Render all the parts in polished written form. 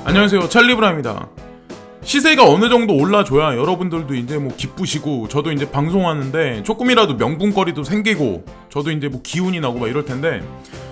안녕하세요, 찰리브라입니다. 시세가 어느 정도 올라줘야 여러분들도 이제 뭐 기쁘시고 저도 이제 방송하는데 조금이라도 명분거리도 생기고 저도 이제 뭐 기운이 나고 막 이럴 텐데,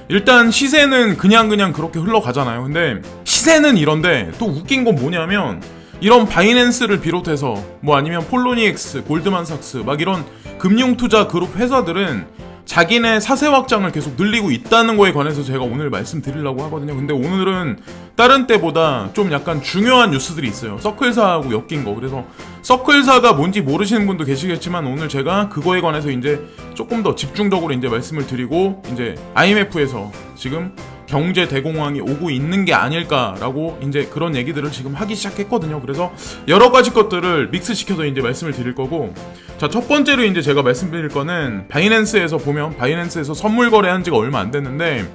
일단 시세는 그냥 그렇게 흘러가잖아요. 근데 시세는 이런데 또 웃긴 건 뭐냐면, 이런 바이낸스를 비롯해서 뭐 아니면 폴로니엑스, 골드만삭스 막 이런 금융투자 그룹 회사들은 자기네 사세 확장을 계속 늘리고 있다는 거에 관해서 제가 오늘 말씀드리려고 하거든요. 근데 오늘은 다른 때보다 좀 약간 중요한 뉴스들이 있어요. 서클사하고 엮인 거. 그래서 서클사가 뭔지 모르시는 분도 계시겠지만 오늘 제가 그거에 관해서 이제 조금 더 집중적으로 이제 말씀을 드리고, 이제 IMF에서 지금 경제 대공황이 오고 있는 게 아닐까라고 이제 그런 얘기들을 지금 하기 시작했거든요. 그래서 여러 가지 것들을 믹스시켜서 이제 말씀을 드릴 거고, 자, 첫 번째로 이제 제가 말씀드릴 거는 바이낸스에서 보면, 바이낸스에서 선물 거래한 지가 얼마 안 됐는데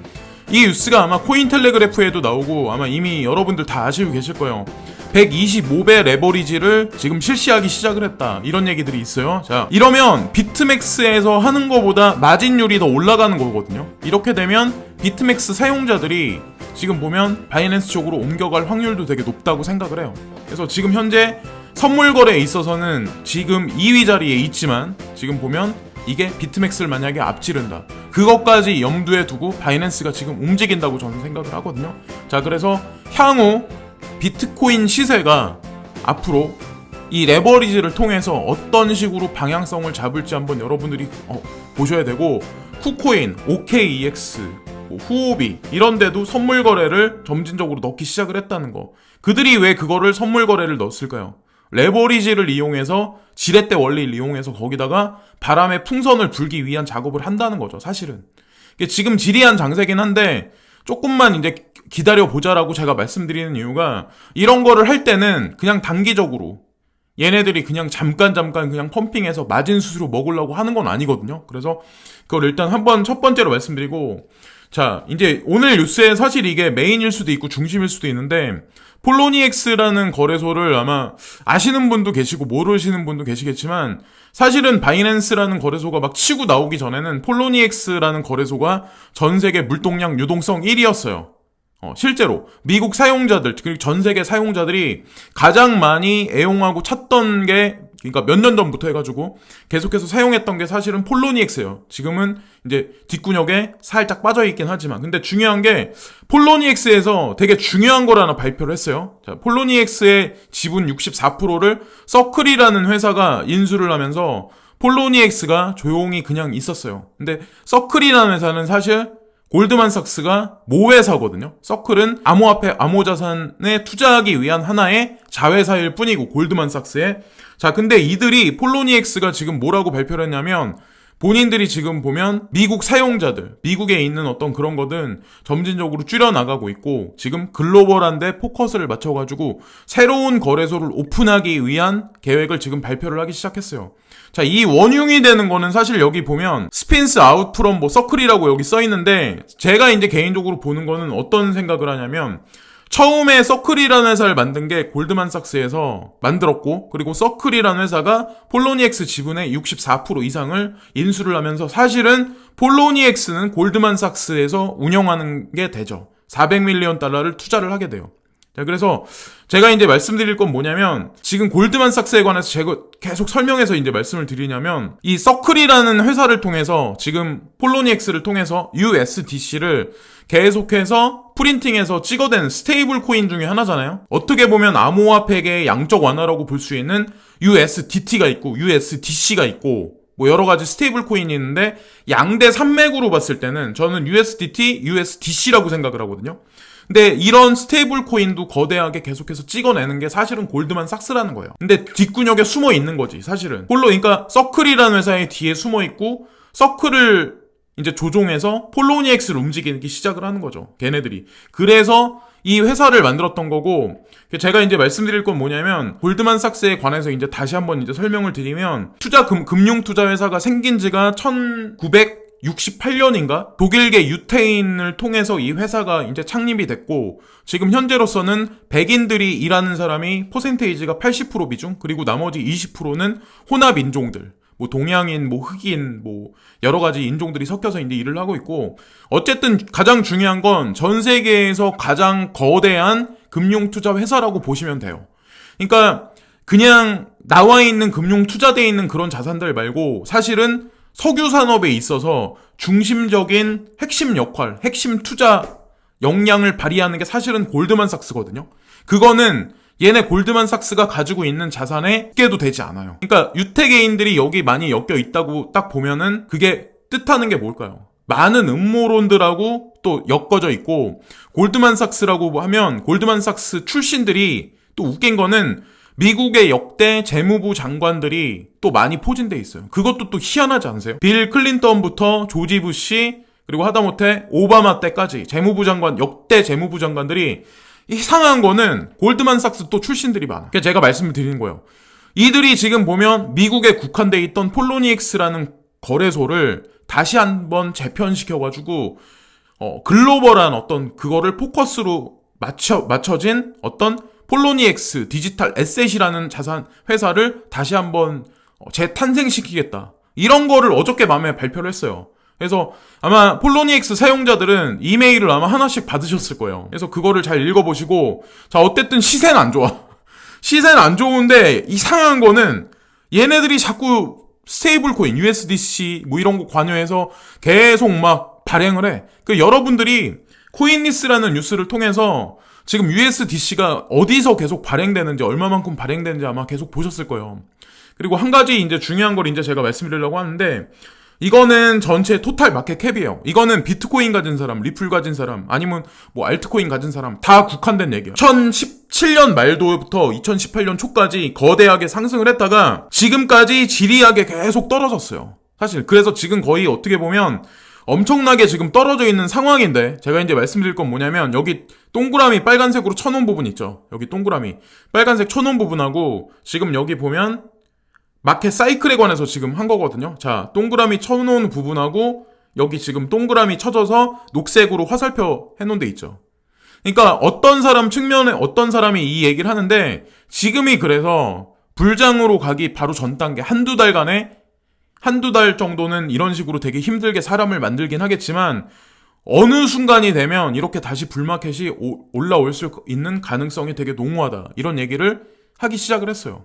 이 뉴스가 아마 코인텔레그래프에도 나오고 아마 이미 여러분들 다 아시고 계실 거예요. 125배 레버리지를 지금 실시하기 시작을 했다, 이런 얘기들이 있어요. 자, 이러면 비트맥스에서 하는 거보다 마진율이 더 올라가는 거거든요. 이렇게 되면 비트맥스 사용자들이 지금 보면 바이낸스 쪽으로 옮겨갈 확률도 되게 높다고 생각을 해요. 그래서 지금 현재 선물 거래에 있어서는 지금 2위 자리에 있지만 지금 보면 이게 비트맥스를 만약에 앞지른다, 그것까지 염두에 두고 바이낸스가 지금 움직인다고 저는 생각을 하거든요. 자, 그래서 향후 비트코인 시세가 앞으로 이 레버리지를 통해서 어떤 식으로 방향성을 잡을지 한번 여러분들이 보셔야 되고, 쿠코인, OKEX, 후오비 이런 데도 선물 거래를 점진적으로 넣기 시작을 했다는 거. 그들이 왜 그거를 선물 거래를 넣었을까요? 레버리지를 이용해서, 지렛대 원리를 이용해서 거기다가 바람의 풍선을 불기 위한 작업을 한다는 거죠, 사실은. 지금 지리한 장세긴 한데 조금만 이제 기다려보자라고 제가 말씀드리는 이유가, 이런 거를 할 때는 그냥 단기적으로 얘네들이 그냥 잠깐 그냥 펌핑해서 마진 수수료 먹으려고 하는 건 아니거든요. 그래서 그걸 일단 한번 첫 번째로 말씀드리고, 자, 이제 오늘 뉴스에 사실 이게 메인일 수도 있고 중심일 수도 있는데, 폴로니엑스라는 거래소를 아마 아시는 분도 계시고 모르시는 분도 계시겠지만, 사실은 바이낸스라는 거래소가 막 치고 나오기 전에는 폴로니엑스라는 거래소가 전 세계 물동량 유동성 1위였어요. 실제로 미국 사용자들, 그리고 전 세계 사용자들이 가장 많이 애용하고 찾던 게, 그러니까 몇 년 전부터 해가지고 계속해서 사용했던 게 사실은 폴로니엑스예요. 지금은 이제 뒷구녕에 살짝 빠져있긴 하지만, 근데 중요한 게 폴로니엑스에서 되게 중요한 걸 하나 발표를 했어요. 자, 폴로니엑스의 지분 64%를 서클이라는 회사가 인수를 하면서 폴로니엑스가 조용히 그냥 있었어요. 근데 서클이라는 회사는 사실 골드만삭스가 모회사거든요. 서클은 암호화폐, 암호자산에 투자하기 위한 하나의 자회사일 뿐이고, 골드만삭스에. 자, 근데 이들이, 폴로니엑스가 지금 뭐라고 발표를 했냐면, 본인들이 지금 보면 미국 사용자들, 미국에 있는 어떤 그런 거든 점진적으로 줄여나가고 있고, 지금 글로벌한데 포커스를 맞춰가지고 새로운 거래소를 오픈하기 위한 계획을 지금 발표를 하기 시작했어요. 자, 이 원흉이 되는 거는 사실 여기 보면 스핀스 아웃 프롬 뭐 서클이라고 여기 써있는데, 제가 이제 개인적으로 보는 거는 어떤 생각을 하냐면, 처음에 서클이라는 회사를 만든 게 골드만삭스에서 만들었고, 그리고 서클이라는 회사가 폴로니엑스 지분의 64% 이상을 인수를 하면서 사실은 폴로니엑스는 골드만삭스에서 운영하는 게 되죠. 400밀리언 달러를 투자를 하게 돼요. 자, 그래서 제가 이제 말씀드릴 건 뭐냐면, 지금 골드만삭스에 관해서 제가 계속 설명해서 이제 말씀을 드리냐면, 이 서클이라는 회사를 통해서 지금 폴로니엑스를 통해서 USDC를 계속해서 프린팅해서 찍어댄 스테이블 코인 중에 하나잖아요. 어떻게 보면 암호화폐계의 양적 완화라고 볼 수 있는 USDT가 있고 USDC가 있고 뭐 여러 가지 스테이블 코인이 있는데, 양대 산맥으로 봤을 때는 저는 USDT, USDC라고 생각을 하거든요. 근데 이런 스테이블 코인도 거대하게 계속해서 찍어내는 게 사실은 골드만삭스라는 거예요. 근데 뒷구녕에 숨어 있는 거지, 사실은. 그러니까 서클이라는 회사의 뒤에 숨어 있고, 서클을 이제 조종해서 폴로니엑스를 움직이기 시작을 하는 거죠, 걔네들이. 그래서 이 회사를 만들었던 거고, 제가 이제 말씀드릴 건 뭐냐면, 골드만삭스에 관해서 이제 다시 한번 이제 설명을 드리면, 금융 투자 회사가 생긴 지가 1968년인가? 독일계 유태인을 통해서 이 회사가 이제 창립이 됐고, 지금 현재로서는 백인들이 일하는 사람이 퍼센테이지가 80% 비중, 그리고 나머지 20%는 혼합 인종들, 뭐 동양인, 뭐 흑인, 뭐 여러 가지 인종들이 섞여서 이제 일을 하고 있고, 어쨌든 가장 중요한 건 전 세계에서 가장 거대한 금융투자회사라고 보시면 돼요. 그러니까 그냥 나와 있는 금융투자되어 있는 그런 자산들 말고 사실은 석유 산업에 있어서 중심적인 핵심 역할, 핵심 투자 역량을 발휘하는 게 사실은 골드만삭스거든요. 그거는 얘네 골드만삭스가 가지고 있는 자산에 깨도 되지 않아요. 그러니까 유태개인들이 여기 많이 엮여 있다고 딱 보면은 그게 뜻하는 게 뭘까요? 많은 음모론들하고 또 엮어져 있고, 골드만삭스라고 하면 골드만삭스 출신들이, 또 웃긴 거는 미국의 역대 재무부 장관들이 또 많이 포진돼 있어요. 그것도 또 희한하지 않으세요? 빌 클린턴부터 조지 부시, 그리고 하다못해 오바마 때까지 재무부 장관, 역대 재무부 장관들이, 이상한 거는 골드만삭스 또 출신들이 많아. 그래서 제가 말씀을 드리는 거예요. 이들이 지금 보면 미국에 국한돼 있던 폴로니엑스라는 거래소를 다시 한번 재편시켜가지고 글로벌한 어떤 그거를 포커스로 맞춰진 어떤 폴로니엑스 디지털 에셋이라는 자산 회사를 다시 한번 재탄생시키겠다. 이런 거를 어저께 밤에 발표를 했어요. 그래서 아마 폴로니엑스 사용자들은 이메일을 아마 하나씩 받으셨을 거예요. 그래서 그거를 잘 읽어보시고, 자, 어쨌든 시세는 안 좋아. 시세는 안 좋은데 이상한 거는 얘네들이 자꾸 스테이블 코인, USDC 뭐 이런 거 관여해서 계속 막 발행을 해. 그 여러분들이 코인리스라는 뉴스를 통해서 지금 USDC가 어디서 계속 발행되는지, 얼마만큼 발행되는지 아마 계속 보셨을 거예요. 그리고 한 가지 이제 중요한 걸 이제 제가 말씀드리려고 하는데, 이거는 전체 토탈 마켓 캡이에요. 이거는 비트코인 가진 사람, 리플 가진 사람, 아니면 뭐 알트코인 가진 사람 다 국한된 얘기예요. 2017년 말도부터 2018년 초까지 거대하게 상승을 했다가 지금까지 지리하게 계속 떨어졌어요. 사실 그래서 지금 거의 어떻게 보면 엄청나게 지금 떨어져 있는 상황인데, 제가 이제 말씀드릴 건 뭐냐면, 여기 동그라미 빨간색으로 쳐놓은 부분 있죠. 여기 동그라미 빨간색 쳐놓은 부분하고 지금 여기 보면 마켓 사이클에 관해서 지금 한 거거든요. 자, 동그라미 쳐놓은 부분하고 여기 지금 동그라미 쳐져서 녹색으로 화살표 해놓은 데 있죠. 그러니까 어떤 사람 측면에 어떤 사람이 이 얘기를 하는데, 지금이 그래서 불장으로 가기 바로 전 단계, 한두 달 정도는 이런 식으로 되게 힘들게 사람을 만들긴 하겠지만, 어느 순간이 되면 이렇게 다시 불마켓이 올라올 수 있는 가능성이 되게 농후하다, 이런 얘기를 하기 시작을 했어요.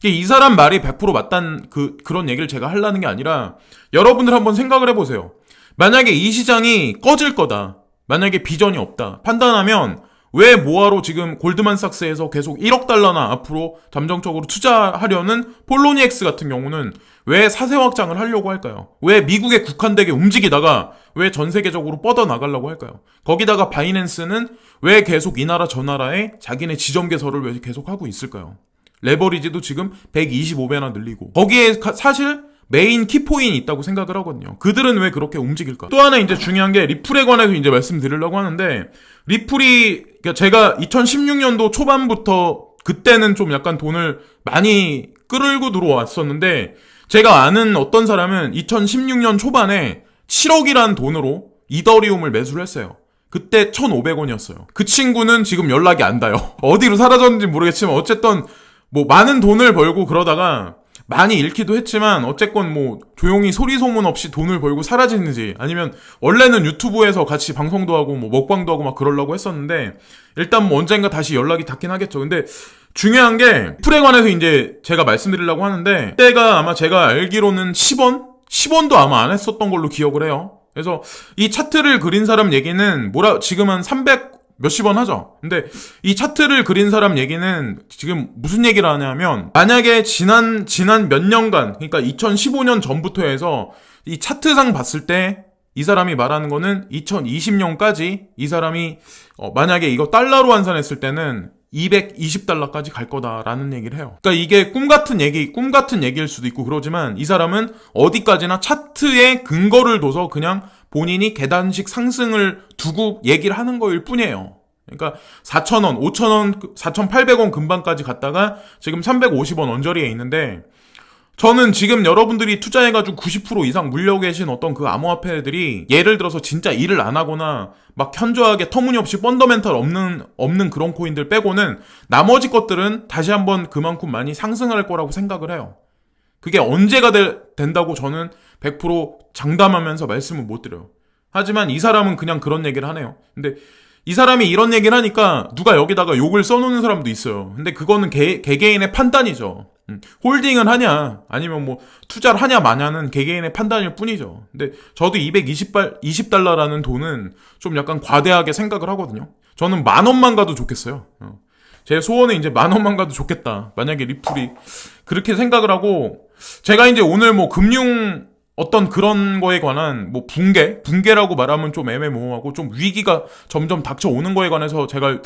이 사람 말이 100% 맞단 그런 얘기를 제가 하려는 게 아니라, 여러분들 한번 생각을 해보세요. 만약에 이 시장이 꺼질 거다, 만약에 비전이 없다 판단하면 왜 뭐하러 지금 골드만삭스에서 계속 1억 달러나 앞으로 잠정적으로 투자하려는 폴로니엑스 같은 경우는 왜 사세 확장을 하려고 할까요? 왜 미국에 국한되게 움직이다가 왜 전 세계적으로 뻗어나가려고 할까요? 거기다가 바이낸스는 왜 계속 이 나라 저 나라에 자기네 지점 개설을 왜 계속 하고 있을까요? 레버리지도 지금 125배나 늘리고, 거기에 사실 메인 키포인이 있다고 생각을 하거든요. 그들은 왜 그렇게 움직일까? 또 하나 이제 중요한 게 리플에 관해서 이제 말씀드리려고 하는데, 리플이 제가 2016년도 초반부터 그때는 좀 약간 돈을 많이 끌고 들어왔었는데, 제가 아는 어떤 사람은 2016년 초반에 7억이란 돈으로 이더리움을 매수를 했어요. 그때 1,500원이었어요. 그 친구는 지금 연락이 안 닿아요. 어디로 사라졌는지 모르겠지만 어쨌든 뭐 많은 돈을 벌고 그러다가 많이 잃기도 했지만, 어쨌건 뭐 조용히 소리 소문 없이 돈을 벌고 사라지는지, 아니면 원래는 유튜브에서 같이 방송도 하고 뭐 먹방도 하고 막 그러려고 했었는데, 일단 뭐 언젠가 다시 연락이 닿긴 하겠죠. 근데 중요한 게 풀에 관해서 이제 제가 말씀드리려고 하는데, 그때가 아마 제가 알기로는 10원도 아마 안 했었던 걸로 기억을 해요. 그래서 이 차트를 그린 사람 얘기는 지금은 300 몇십 원 하죠. 근데 이 차트를 그린 사람 얘기는 지금 무슨 얘기를 하냐면, 만약에 지난 몇 년간, 그러니까 2015년 전부터 해서 이 차트상 봤을 때 이 사람이 말하는 거는 2020년까지 이 사람이 만약에 이거 달러로 환산했을 때는 220달러까지 갈 거다라는 얘기를 해요. 그러니까 이게 꿈 같은 얘기일 수도 있고 그러지만, 이 사람은 어디까지나 차트에 근거를 둬서 그냥 본인이 계단식 상승을 두고 얘기를 하는 거일 뿐이에요. 그러니까 4,000원, 5,000원, 4,800원 근방까지 갔다가 지금 350원 언저리에 있는데, 저는 지금 여러분들이 투자해가지고 90% 이상 물려 계신 어떤 그 암호화폐들이 예를 들어서 진짜 일을 안 하거나 막 현저하게 터무니없이 펀더멘탈 없는 그런 코인들 빼고는 나머지 것들은 다시 한번 그만큼 많이 상승할 거라고 생각을 해요. 그게 언제가 된다고 저는 100% 장담하면서 말씀을 못 드려요. 하지만 이 사람은 그냥 그런 얘기를 하네요. 근데 이 사람이 이런 얘기를 하니까 누가 여기다가 욕을 써놓는 사람도 있어요. 근데 그거는 개개인의 판단이죠. 홀딩을 하냐 아니면 뭐 투자를 하냐 마냐는 개개인의 판단일 뿐이죠. 근데 저도 20달러라는 돈은 좀 약간 과대하게 생각을 하거든요. 저는 10,000원만 가도 좋겠어요. 제 소원은 이제 10,000원만 가도 좋겠다. 만약에 리플이 그렇게 생각을 하고, 제가 이제 오늘 뭐 금융 어떤 그런 거에 관한 뭐 붕괴라고 말하면 좀 애매모호하고 좀 위기가 점점 닥쳐오는 거에 관해서 제가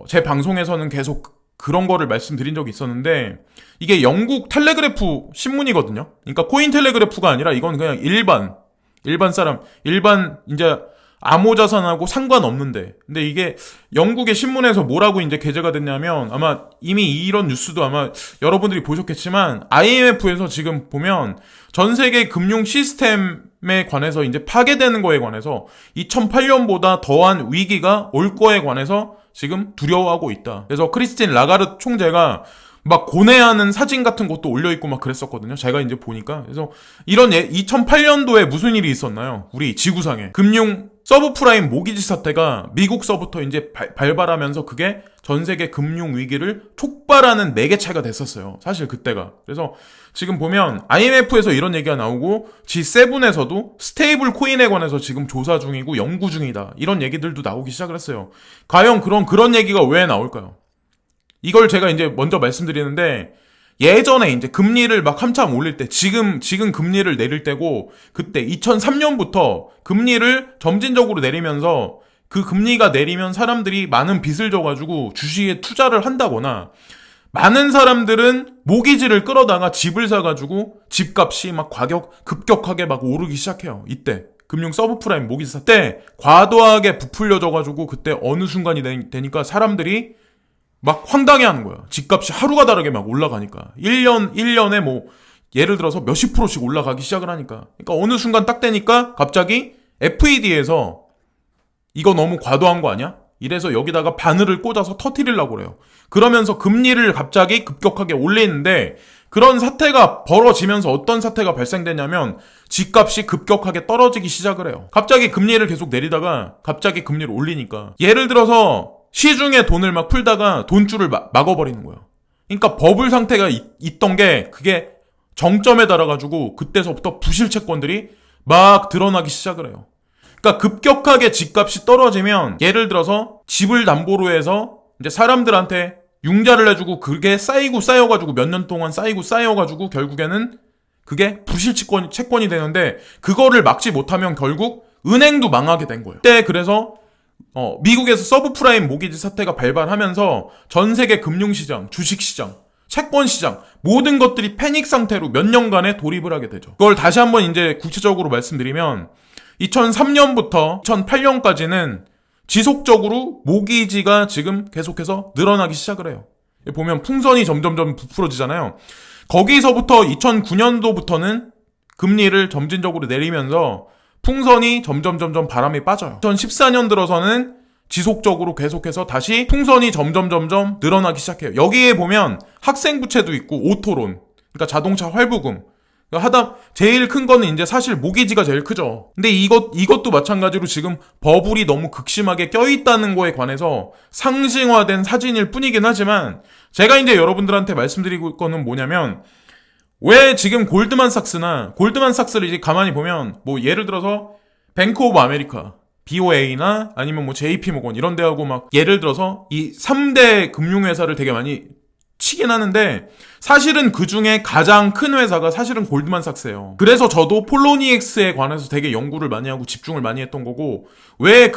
제 방송에서는 계속 그런 거를 말씀드린 적이 있었는데, 이게 영국 텔레그래프 신문이거든요. 그러니까 코인 텔레그래프가 아니라 이건 그냥 일반 사람, 일반 이제 암호자산하고 상관없는데, 근데 이게 영국의 신문에서 뭐라고 이제 게재가 됐냐면, 아마 이미 이런 뉴스도 아마 여러분들이 보셨겠지만, IMF에서 지금 보면 전 세계 금융 시스템에 관해서 이제 파괴되는 거에 관해서 2008년보다 더한 위기가 올 거에 관해서 지금 두려워하고 있다. 그래서 크리스틴 라가르드 총재가 막 고뇌하는 사진 같은 것도 올려있고 막 그랬었거든요. 제가 이제 보니까. 그래서 이런 2008년도에 무슨 일이 있었나요? 우리 지구상에. 금융 서브프라임 모기지 사태가 미국서부터 이제 발발하면서 그게 전 세계 금융 위기를 촉발하는 매개체가 됐었어요. 사실 그때가. 그래서 지금 보면 IMF에서 이런 얘기가 나오고 G7에서도 스테이블 코인에 관해서 지금 조사 중이고 연구 중이다. 이런 얘기들도 나오기 시작을 했어요. 과연 그런 얘기가 왜 나올까요? 이걸 제가 이제 먼저 말씀드리는데, 예전에 이제 금리를 막 한참 올릴 때, 지금 금리를 내릴 때고, 그때 2003년부터 금리를 점진적으로 내리면서 그 금리가 내리면 사람들이 많은 빚을 져가지고 주식에 투자를 한다거나, 많은 사람들은 모기지를 끌어다가 집을 사가지고 집값이 막 급격하게 막 오르기 시작해요. 이때. 금융 서브프라임 모기지 사태 때 과도하게 부풀려져가지고 그때 어느 순간이 되니까 사람들이 막 황당해하는 거야. 집값이 하루가 다르게 막 올라가니까. 1년에 뭐 예를 들어서 몇십 %씩 올라가기 시작을 하니까. 그러니까 어느 순간 딱 되니까 갑자기 FED에서 이거 너무 과도한 거 아니야? 이래서 여기다가 바늘을 꽂아서 터뜨리려고 그래요. 그러면서 금리를 갑자기 급격하게 올리는데, 그런 사태가 벌어지면서 어떤 사태가 발생되냐면 집값이 급격하게 떨어지기 시작을 해요. 갑자기 금리를 계속 내리다가 갑자기 금리를 올리니까. 예를 들어서 시중에 돈을 막 풀다가 돈줄을 막아버리는 거예요. 그러니까 버블 상태가 있던 게 그게 정점에 달아가지고 그때서부터 부실 채권들이 막 드러나기 시작을 해요. 그러니까 급격하게 집값이 떨어지면, 예를 들어서 집을 담보로 해서 이제 사람들한테 융자를 해주고 그게 쌓여가지고 몇 년 동안 쌓여가지고 결국에는 그게 부실 채권이 되는데, 그거를 막지 못하면 결국 은행도 망하게 된 거예요. 그때 그래서 미국에서 서브프라임 모기지 사태가 발발하면서 전 세계 금융시장, 주식시장, 채권시장 모든 것들이 패닉 상태로 몇 년간에 돌입을 하게 되죠. 그걸 다시 한번 이제 구체적으로 말씀드리면 2003년부터 2008년까지는 지속적으로 모기지가 지금 계속해서 늘어나기 시작을 해요. 보면 풍선이 점점점 부풀어지잖아요. 거기서부터 2009년도부터는 금리를 점진적으로 내리면서 풍선이 점점 바람이 빠져요. 2014년 들어서는 지속적으로 계속해서 다시 풍선이 점점 늘어나기 시작해요. 여기에 보면 학생부채도 있고 오토론, 그러니까 자동차 할부금 제일 큰 거는 이제 사실 모기지가 제일 크죠. 근데 이것도 마찬가지로 지금 버블이 너무 극심하게 껴있다는 거에 관해서 상징화된 사진일 뿐이긴 하지만, 제가 이제 여러분들한테 말씀드리고 거는 뭐냐면, 왜 지금 골드만삭스를 이제 가만히 보면, 뭐 예를 들어서 뱅크 오브 아메리카, BOA나 아니면 뭐 JP모건 이런 데하고 막 예를 들어서 이 3대 금융회사를 되게 많이 치긴 하는데, 사실은 그 중에 가장 큰 회사가 사실은 골드만삭스예요. 그래서 저도 폴로니엑스에 관해서 되게 연구를 많이 하고 집중을 많이 했던 거고, 왜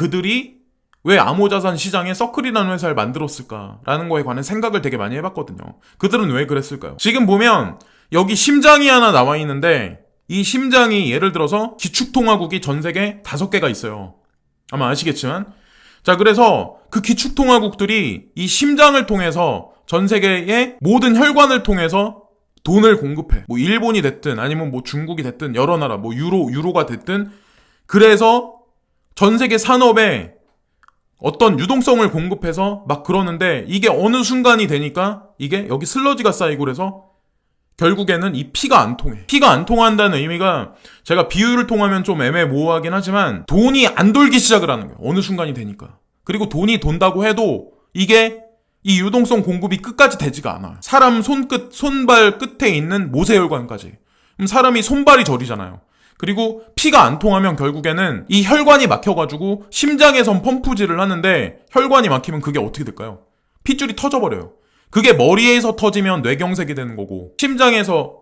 암호자산 시장에 서클이라는 회사를 만들었을까라는 거에 관한 생각을 되게 많이 해봤거든요. 그들은 왜 그랬을까요? 지금 보면 여기 심장이 하나 나와 있는데, 이 심장이 예를 들어서 기축통화국이 전 세계 5개가 있어요. 아마 아시겠지만. 자, 그래서 그 기축통화국들이 이 심장을 통해서 전 세계의 모든 혈관을 통해서 돈을 공급해. 뭐 일본이 됐든 아니면 뭐 중국이 됐든 여러 나라, 뭐 유로가 됐든, 그래서 전 세계 산업에 어떤 유동성을 공급해서 막 그러는데, 이게 어느 순간이 되니까 이게 여기 슬러지가 쌓이고 그래서 결국에는 이 피가 안 통해. 피가 안 통한다는 의미가, 제가 비유를 통하면 좀 애매모호하긴 하지만 돈이 안 돌기 시작을 하는 거예요. 어느 순간이 되니까. 그리고 돈이 돈다고 해도 이게 이 유동성 공급이 끝까지 되지가 않아. 사람 손발 끝에 있는 모세혈관까지. 그럼 사람이 손발이 저리잖아요. 그리고 피가 안 통하면 결국에는 이 혈관이 막혀가지고 심장에선 펌프질을 하는데 혈관이 막히면 그게 어떻게 될까요? 핏줄이 터져버려요. 그게 머리에서 터지면 뇌경색이 되는 거고 심장에서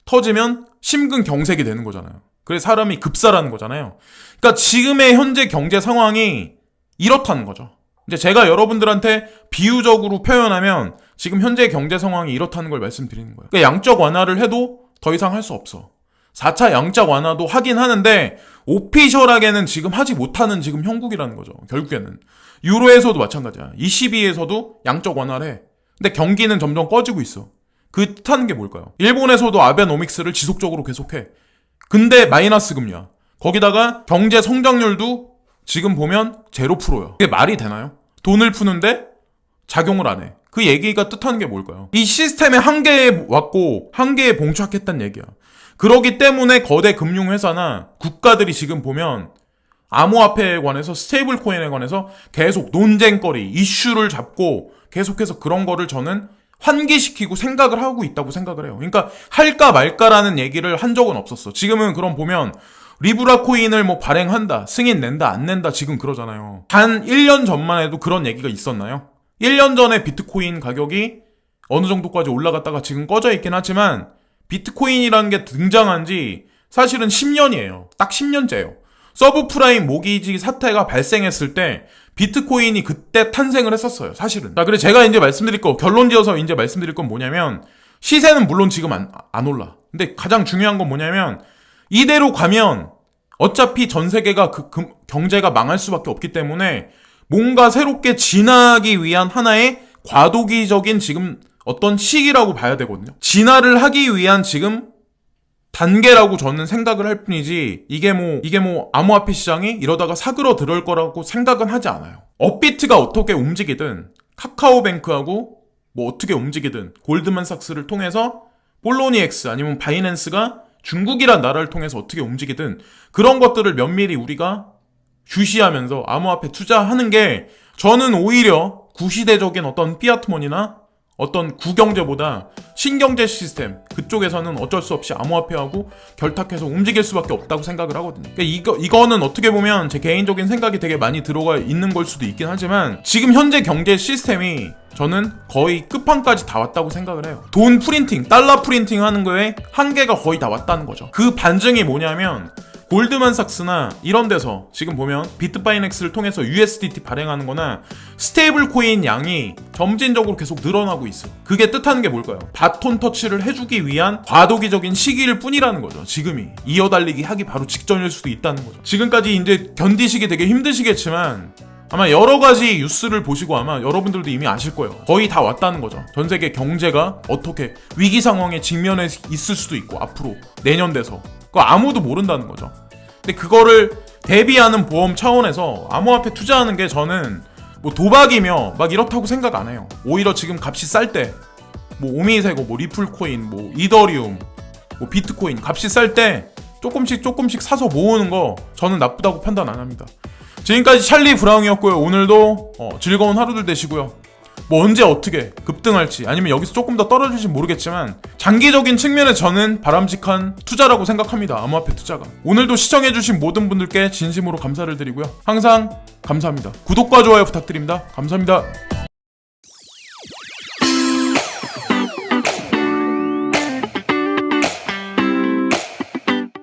터지면 심근경색이 되는 거잖아요. 그래서 사람이 급사라는 거잖아요. 그러니까 지금의 현재 경제 상황이 이렇다는 거죠. 이제 제가 여러분들한테 비유적으로 표현하면 지금 현재 경제 상황이 이렇다는 걸 말씀드리는 거예요. 그러니까 양적 완화를 해도 더 이상 할 수 없어. 4차 양적 완화도 하긴 하는데 오피셜하게는 지금 하지 못하는 지금 형국이라는 거죠. 결국에는. 유로에서도 마찬가지야. ECB에서도 양적 완화를 해. 근데 경기는 점점 꺼지고 있어. 그 뜻하는 게 뭘까요? 일본에서도 아베노믹스를 지속적으로 계속해. 근데 마이너스 금리야. 거기다가 경제 성장률도 지금 보면 0%야. 그게 말이 되나요? 돈을 푸는데 작용을 안 해. 그 얘기가 뜻하는 게 뭘까요? 이 시스템의 한계에 왔고 한계에 봉착했다는 얘기야. 그러기 때문에 거대 금융회사나 국가들이 지금 보면 암호화폐에 관해서 스테이블 코인에 관해서 계속 논쟁거리, 이슈를 잡고 계속해서 그런 거를 저는 환기시키고 생각을 하고 있다고 생각을 해요. 그러니까 할까 말까라는 얘기를 한 적은 없었어. 지금은 그럼 보면 리브라 코인을 뭐 발행한다, 승인 낸다, 안 낸다 지금 그러잖아요. 단 1년 전만 해도 그런 얘기가 있었나요? 1년 전에 비트코인 가격이 어느 정도까지 올라갔다가 지금 꺼져 있긴 하지만 비트코인이라는 게 등장한 지 사실은 10년이에요. 딱 10년째예요. 서브프라임 모기지 사태가 발생했을 때 비트코인이 그때 탄생을 했었어요. 사실은. 자, 그래서 제가 이제 결론 지어서 이제 말씀드릴 건 뭐냐면 시세는 물론 지금 안 올라. 근데 가장 중요한 건 뭐냐면 이대로 가면 어차피 전 세계가 경제가 망할 수밖에 없기 때문에 뭔가 새롭게 진화하기 위한 하나의 과도기적인 지금 어떤 시기라고 봐야 되거든요. 진화를 하기 위한 지금 단계라고 저는 생각을 할 뿐이지 이게 뭐 암호화폐 시장이 이러다가 사그러들 거라고 생각은 하지 않아요. 업비트가 어떻게 움직이든 카카오뱅크하고 뭐 어떻게 움직이든 골드만삭스를 통해서 폴로니엑스 아니면 바이낸스가 중국이란 나라를 통해서 어떻게 움직이든 그런 것들을 면밀히 우리가 주시하면서 암호화폐 투자하는 게 저는 오히려 구시대적인 어떤 피아트머니나 어떤 구경제보다 신경제 시스템 그쪽에서는 어쩔 수 없이 암호화폐하고 결탁해서 움직일 수밖에 없다고 생각을 하거든요. 그러니까 이거는 어떻게 보면 제 개인적인 생각이 되게 많이 들어가 있는 걸 수도 있긴 하지만 지금 현재 경제 시스템이 저는 거의 끝판까지 다 왔다고 생각을 해요. 돈 프린팅, 달러 프린팅 하는 거에 한계가 거의 다 왔다는 거죠. 그 반증이 뭐냐면 골드만삭스나 이런 데서 지금 보면 비트바이넥스를 통해서 USDT 발행하는 거나 스테이블 코인 양이 점진적으로 계속 늘어나고 있어. 그게 뜻하는 게 뭘까요? 바톤 터치를 해주기 위한 과도기적인 시기일 뿐이라는 거죠. 지금이 이어달리기 하기 바로 직전일 수도 있다는 거죠. 지금까지 이제 견디시기 되게 힘드시겠지만 아마 여러 가지 뉴스를 보시고 아마 여러분들도 이미 아실 거예요. 거의 다 왔다는 거죠. 전 세계 경제가 어떻게 위기 상황에 직면해 있을 수도 있고 앞으로 내년 돼서 그거 아무도 모른다는 거죠. 근데 그거를 대비하는 보험 차원에서 암호화폐 투자하는 게 저는 뭐 도박이며 막 이렇다고 생각 안 해요. 오히려 지금 값이 쌀 때 뭐 오미세고 뭐 리플코인 뭐 이더리움 뭐 비트코인 값이 쌀 때 조금씩 사서 모으는 거 저는 나쁘다고 판단 안 합니다. 지금까지 찰리 브라운이었고요. 오늘도 즐거운 하루들 되시고요. 뭐 언제 어떻게 급등할지 아니면 여기서 조금 더 떨어질지 모르겠지만 장기적인 측면에 저는 바람직한 투자라고 생각합니다. 암호화폐 투자가. 오늘도 시청해주신 모든 분들께 진심으로 감사를 드리고요. 항상 감사합니다. 구독과 좋아요 부탁드립니다. 감사합니다.